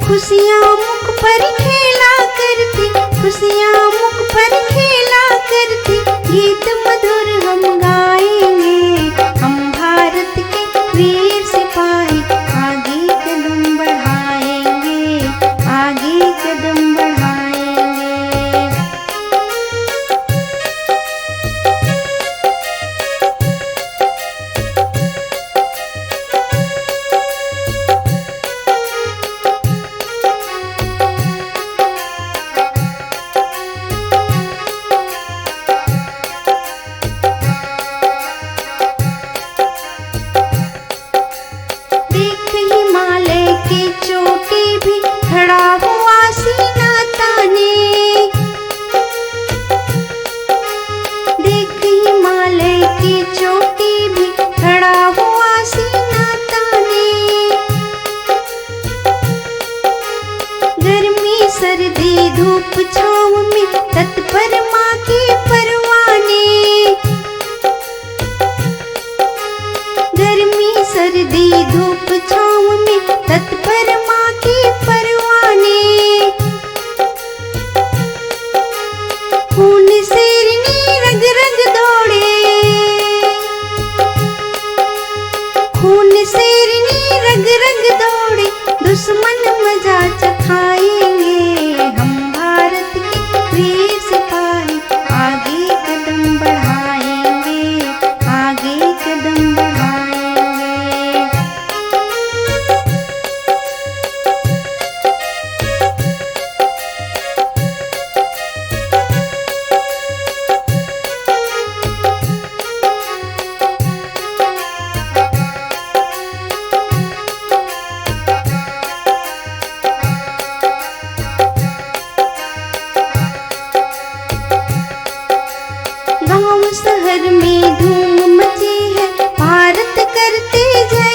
खुशियाँ मुख पर खेला करती, खुशियाँ मुख पर खेला करती, गीत मधुर हम गाएंगे। हम भारत के वीर सिपाही आगे कदम बढ़ाएंगे, आगे कदम बढ़ाएंगे। सर्दी धूप छाँव में तत्पर माँ के परवाने, गर्मी सर्दी धूप छाँव में तत्पर माँ के परवाने। खून शेरनी रग रग दौड़े, खून शेरनी रग रग दौड़े, दुश्मन मजा चखाएंगे। हम भारत के वीर सिपाही आगे कदम बढ़ाएंगे, आगे कदम बढ़ाएंगे। गाँव शहर में धूम मची है, भारत करते जय